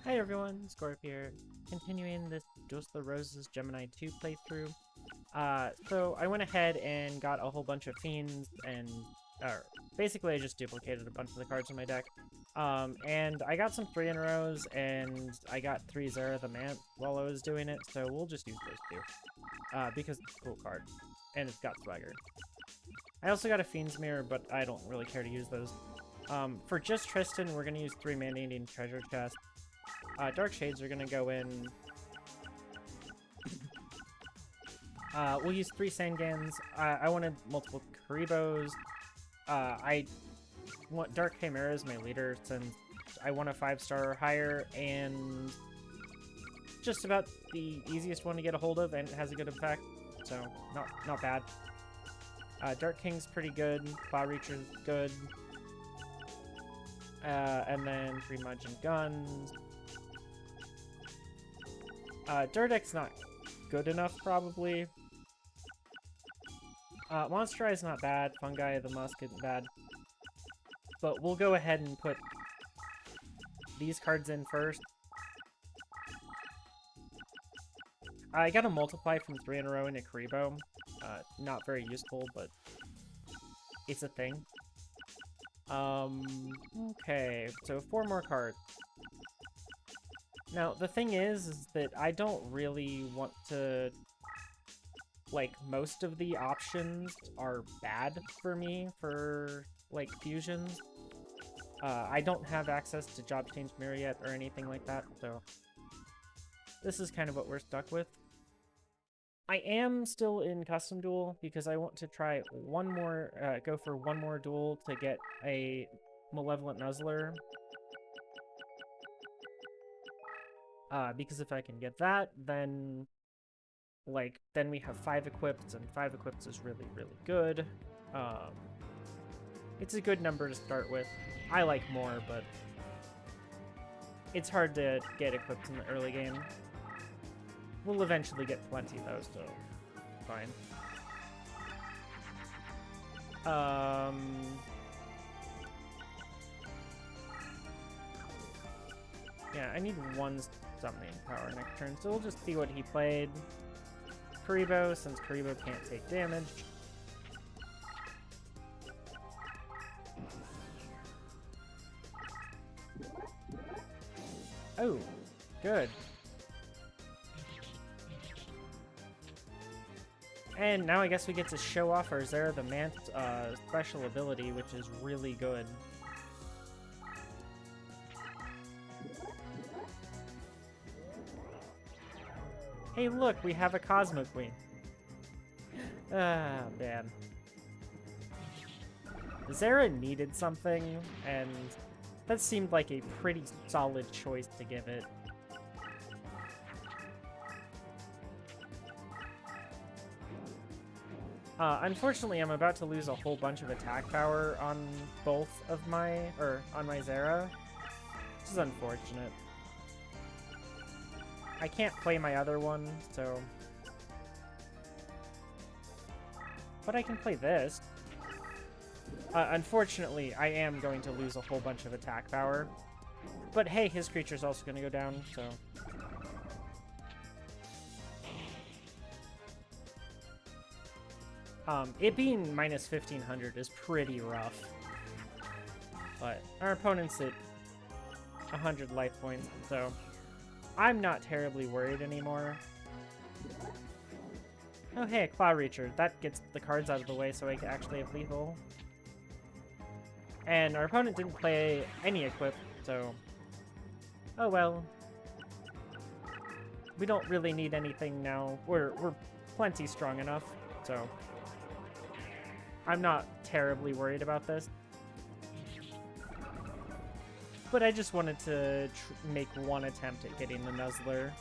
Hi everyone, Scorp here, continuing this Just the Roses Gemini 2 playthrough. So I went ahead and got a whole bunch of Fiends and, basically I just duplicated a bunch of the cards in my deck. And I got some 3 in rows, and I got 3 Zera the Mant while I was doing it, so we'll just use those two. Because it's a cool card, and it's got swagger. I also got a Fiend's Mirror, but I don't really care to use those. For just Tristan, we're going to use 3 Mana-Eating Treasure Chests. Dark Shades are gonna go in. We'll use 3 Sangans. I wanted multiple Karibos. I want Dark Chimera as my leader since I want a 5-star or higher, and just about the easiest one to get a hold of, and it has a good effect, so not bad. Dark King's pretty good. Claw Reacher's good. And then 3 Mudgeon Guns. Durdek's not good enough, probably. Monster Eye's not bad. Fungi the Musk isn't bad. But we'll go ahead and put these cards in first. I got a Multiply from 3 in a row in a Karibo. Not very useful, but it's a thing. Okay, so 4 more cards. Now, the thing is that I don't really want to... Like, most of the options are bad for me for, like, fusions. I don't have access to Job Change Mirror yet or anything like that, so... This is kind of what we're stuck with. I am still in Custom Duel because I want to try one more, go for one more duel to get a Malevolent Nuzzler. Because if I can get that, then, like, then we have 5 equipped, and 5 equipped is really, really good. It's a good number to start with. I like more, but it's hard to get equipped in the early game. We'll eventually get plenty, though, so fine. Yeah, I need 1 summoning power next turn, so we'll just see what he played. Karibo, since Karibo can't take damage. Oh, good. And now I guess we get to show off our Zera the Mant special ability, which is really good. Hey, look, we have a Cosmo Queen. Ah, man. Zera needed something, and that seemed like a pretty solid choice to give it. Unfortunately, I'm about to lose a whole bunch of attack power on both of my, on my Zera. This is unfortunate. I can't play my other one, so... But I can play this. Unfortunately, I am going to lose a whole bunch of attack power. But hey, his creature's also going to go down, so... It being minus 1500 is pretty rough. But our opponent's at 100 life points, so... I'm not terribly worried anymore. Oh hey, a Claw Reacher. That gets the cards out of the way so I can actually have lethal. And our opponent didn't play any equip, so... Oh well. We don't really need anything now. We're plenty strong enough, so... I'm not terribly worried about this. But I just wanted to make 1 attempt at getting the Nuzzler.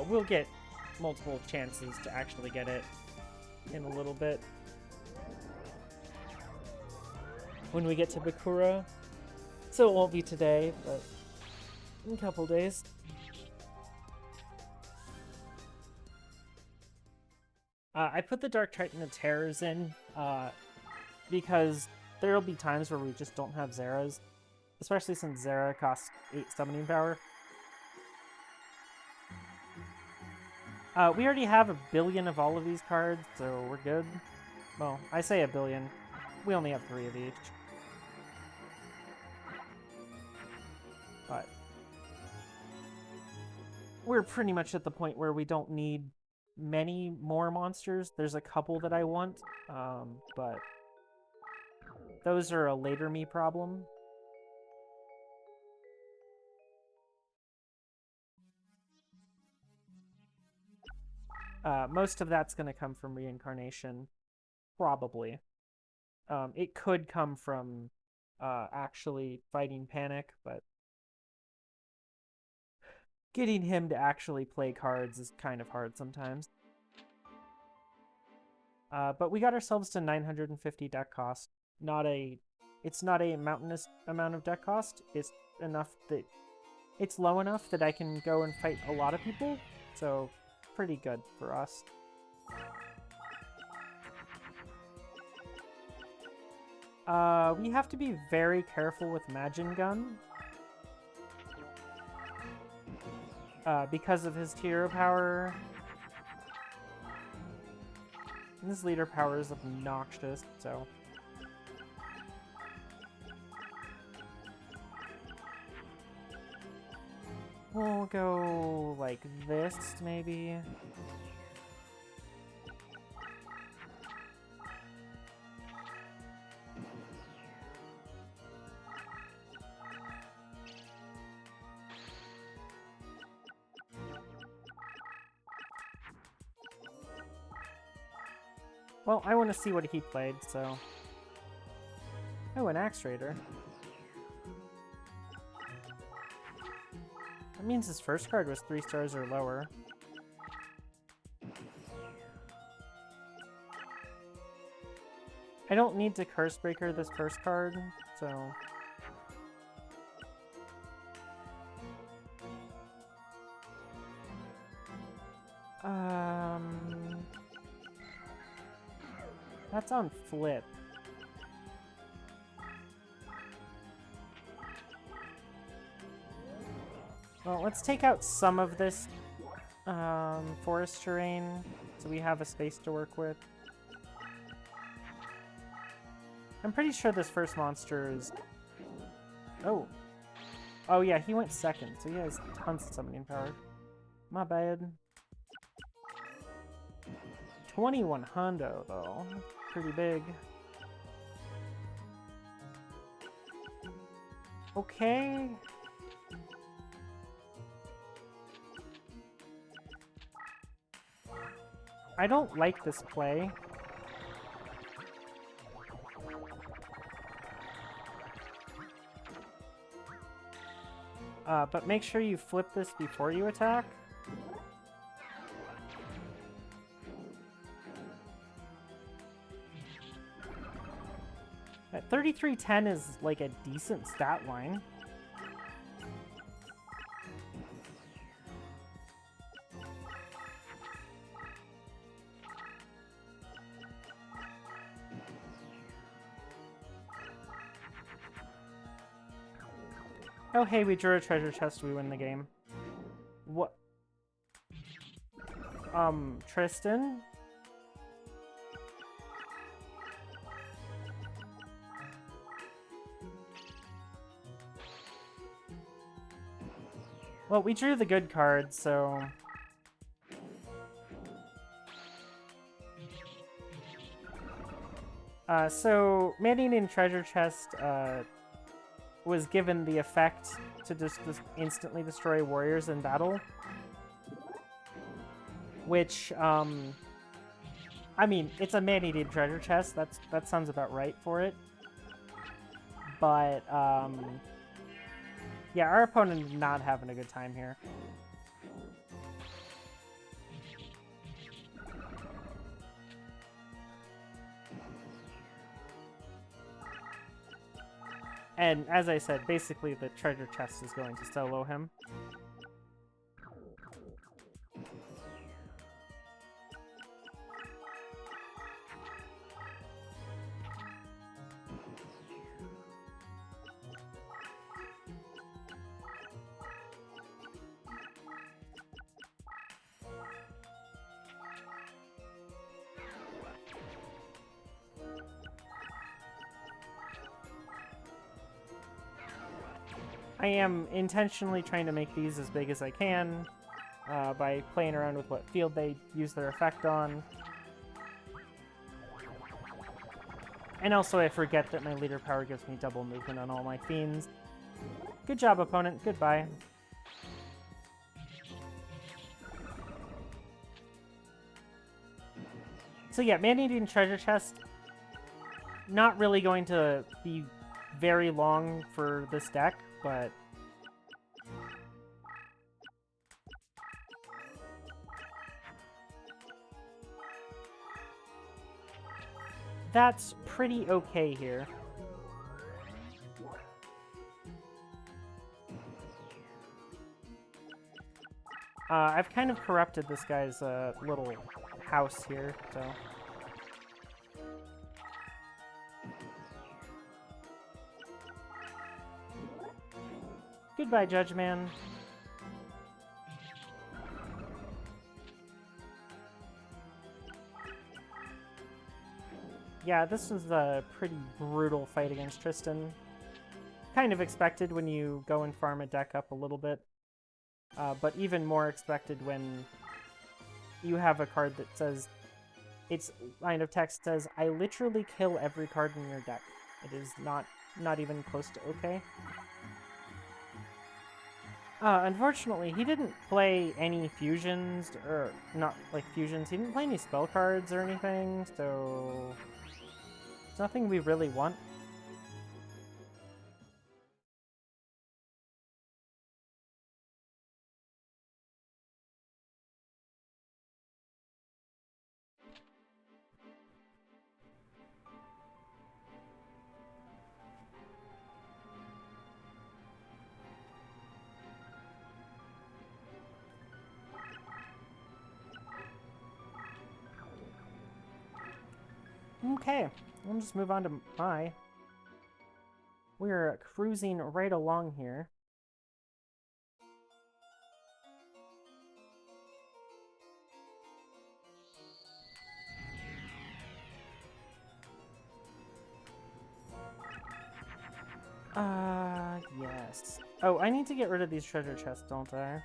We'll get multiple chances to actually get it in a little bit. When we get to Bakura. So it won't be today, but in a couple days. I put the Dark Titan of Terrors in, because there'll be times where we just don't have Zeras. Especially since Zera costs 8 summoning power. We already have 1 billion of all of these cards, so we're good. Well, I say 1 billion. We only have 3 of each. But we're pretty much at the point where we don't need many more monsters. There's a couple that I want, but those are a later me problem. Most of that's going to come from reincarnation, probably. It could come from actually fighting Panic, but getting him to actually play cards is kind of hard sometimes. But we got ourselves to 950 deck cost. It's not a mountainous amount of deck cost. It's enough that it's low enough that I can go and fight a lot of people. So pretty good for us. We have to be very careful with Magin Gun. Because of his hero power. And his leader power is obnoxious, so... We'll go like this, maybe. Well, I want to see what he played, so... Oh, an Axe Raider. That means his first card was 3 stars or lower. I don't need to Curse Breaker this first card, so... That's on flip. Well, let's take out some of this forest terrain so we have a space to work with. I'm pretty sure this first monster is... Oh. Oh yeah, he went second, so he has tons of summoning power. My bad. 21 hundo, though. Pretty big. Okay. I don't like this play. But make sure you flip this before you attack. At 3310 is like a decent stat line. Oh hey, we drew a treasure chest, we win the game. What? Tristan? Well, we drew the good card, so... So, Man-Eating Treasure Chest, was given the effect to just instantly destroy warriors in battle. Which, I mean, it's a man-eating treasure chest. That sounds about right for it. But, yeah, our opponent is not having a good time here. And as I said, basically the treasure chest is going to solo him. I am intentionally trying to make these as big as I can by playing around with what field they use their effect on. And also I forget that my leader power gives me double movement on all my fiends. Good job, opponent. Goodbye. So yeah, man-eating treasure chest, not really going to be very long for this deck, but that's pretty okay here. I've kind of corrupted this guy's little house here, so... Goodbye, Judge Man. Yeah, this was a pretty brutal fight against Tristan. Kind of expected when you go and farm a deck up a little bit. But even more expected when you have a card that says, its line of text says, I literally kill every card in your deck. It is not even close to okay. Unfortunately, he didn't play any fusions, or not like fusions, he didn't play any spell cards or anything, so it's nothing we really want. Okay, we'll just move on to my. We're cruising right along here. Yes. Oh, I need to get rid of these treasure chests, don't I?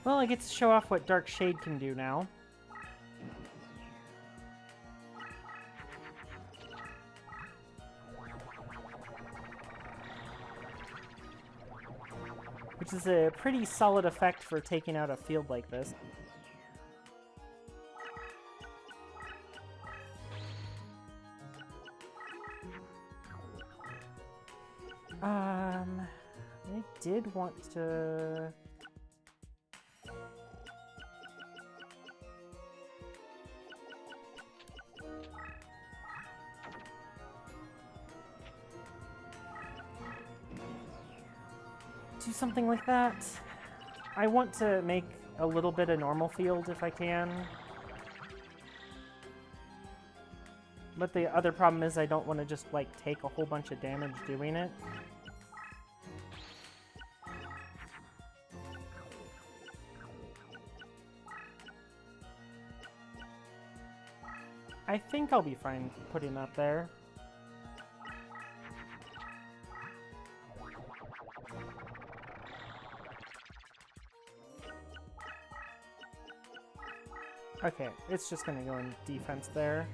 Well, I get to show off what Dark Shade can do now. Which is a pretty solid effect for taking out a field like this. I did want to... do something like that. I want to make a little bit of normal field if I can. But the other problem is I don't want to just, like, take a whole bunch of damage doing it. I think I'll be fine putting that there. Okay, it's just gonna go in defense there.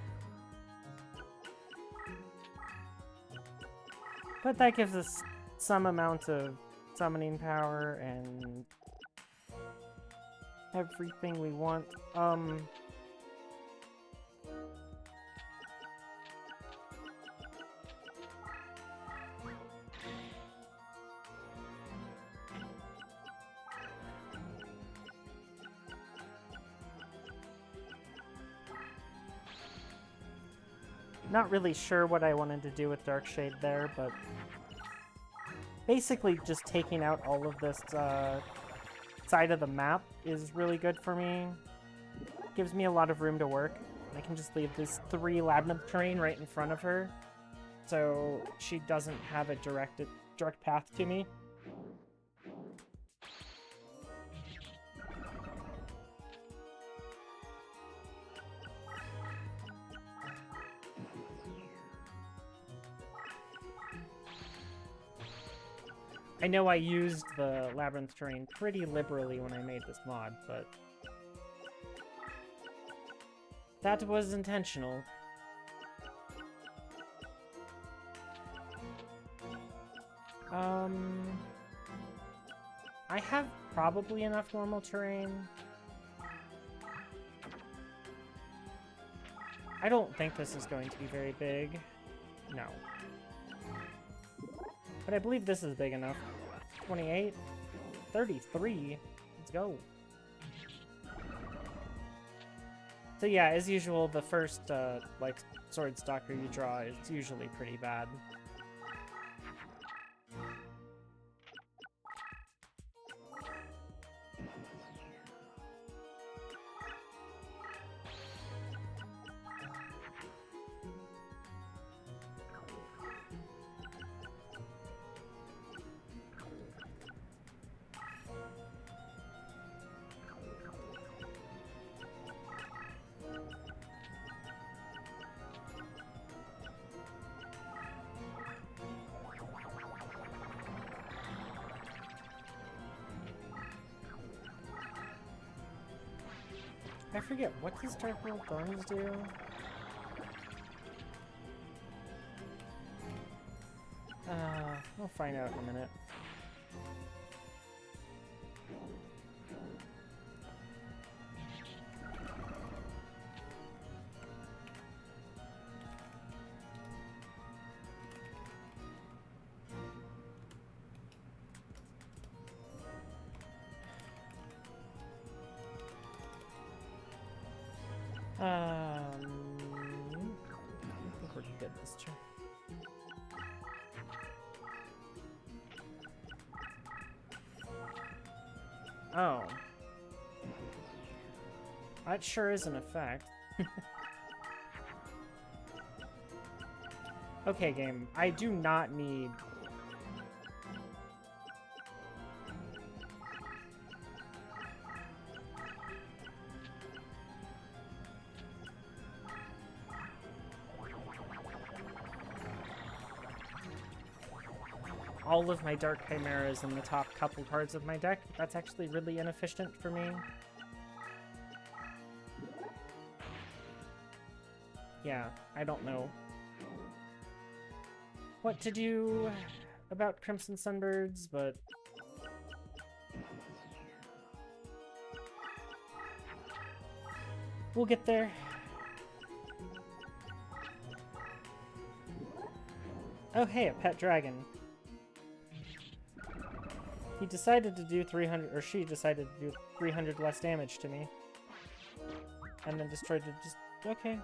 But that gives us some amount of summoning power and everything we want. Not really sure what I wanted to do with Dark Shade there, but basically just taking out all of this side of the map is really good for me. Gives me a lot of room to work. I can just leave this 3 labyrinth terrain right in front of her, so she doesn't have a direct path to me. I know I used the labyrinth terrain pretty liberally when I made this mod, but that was intentional. I have probably enough normal terrain. I don't think this is going to be very big. No. But I believe this is big enough. 28? 33? Let's go. So yeah, as usual, the first, like, sword stalker you draw is usually pretty bad. I forget, what does Dark World Thorns do? We'll find out in a minute. I think we're good this turn. Oh. That sure is an effect. Okay, game. I do not need... all of my Dark Chimeras in the top couple cards of my deck. That's actually really inefficient for me. Yeah, I don't know what to do about Crimson Sunbirds, but... we'll get there. Oh hey, a pet dragon. He decided to do 300, or she decided to do 300 less damage to me. And then destroyed it, just, okay.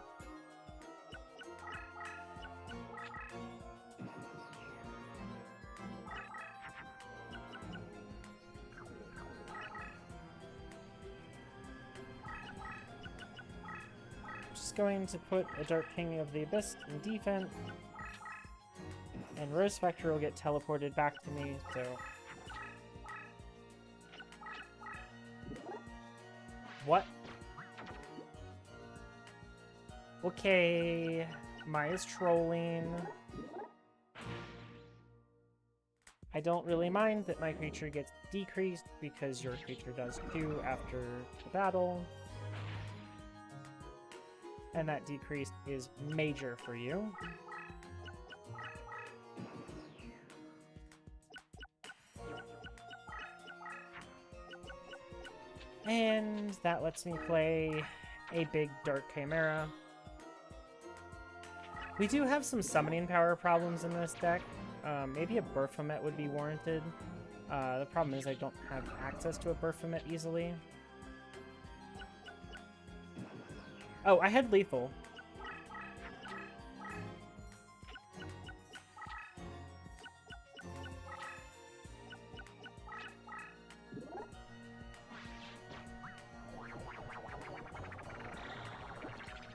Just going to put a Dark King of the Abyss in defense. And Rose Spectre will get teleported back to me, so... what? Okay, Maya's trolling. I don't really mind that my creature gets decreased because your creature does too after the battle. And that decrease is major for you. And that lets me play a big Dark Chimera. We do have some summoning power problems in this deck. Maybe a Baphomet would be warranted. The problem is I don't have access to a Baphomet easily. Oh, I had lethal.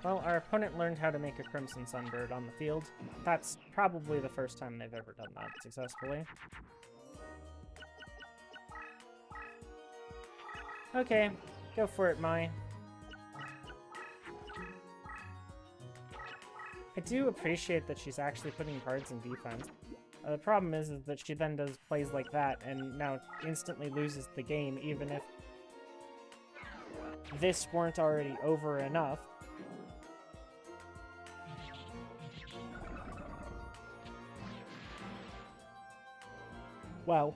Well, our opponent learned how to make a Crimson Sunbird on the field. That's probably the first time they've ever done that successfully. Okay, go for it, Mai. I do appreciate that she's actually putting cards in defense. The problem is that she then does plays like that and now instantly loses the game, even if this weren't already over enough. Wow.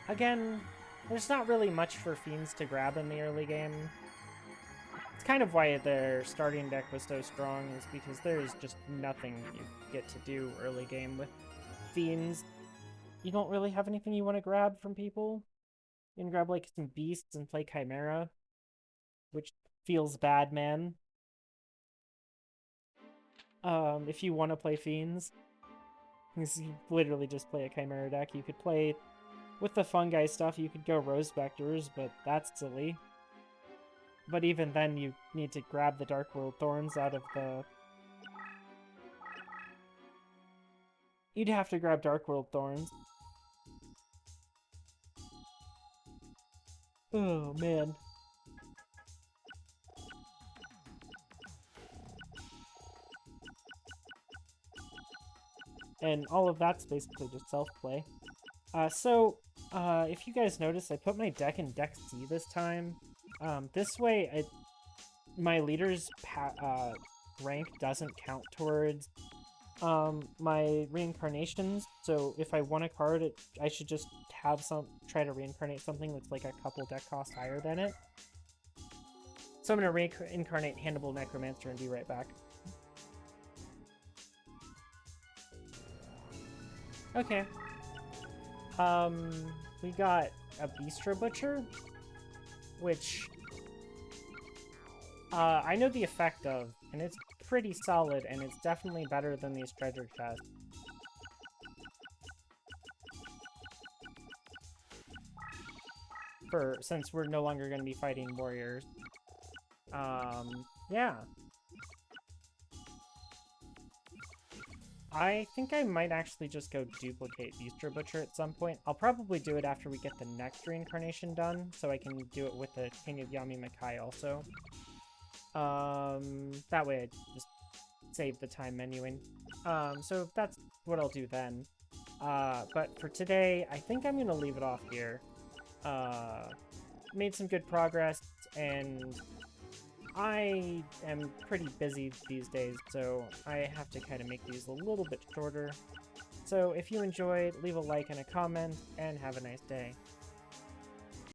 Again, there's not really much for Fiends to grab in the early game. It's kind of why their starting deck was so strong, is because there's just nothing you get to do early game with Fiends. You don't really have anything you want to grab from people. You can grab like some beasts and play Chimera, which feels bad, man. If you want to play Fiends, you literally just play a Chimera deck. You could play, with the fungi stuff, you could go Rose Vectors, but that's silly. But even then, you need to grab the Dark World Thorns out of the... You'd have to grab Dark World Thorns. Oh, man. And all of that's basically just self-play. If you guys notice, I put my deck in Deck C this time. This way, my leader's rank doesn't count towards my reincarnations. So if I want a card, I should just have try to reincarnate something that's like a couple deck cost higher than it. So I'm gonna reincarnate Hannibal Necromancer and be right back. Okay. We got a Bistro Butcher, which I know the effect of, and it's pretty solid, and it's definitely better than these treasure chests. Since we're no longer going to be fighting warriors. Yeah. I think I might actually just go duplicate Bistro Butcher at some point. I'll probably do it after we get the next reincarnation done, so I can do it with the King of Yami Makai also. That way I just save the time menuing. So that's what I'll do then. But for today, I think I'm gonna leave it off here. Made some good progress, and I am pretty busy these days, so I have to kind of make these a little bit shorter. So if you enjoyed, leave a like and a comment, and have a nice day.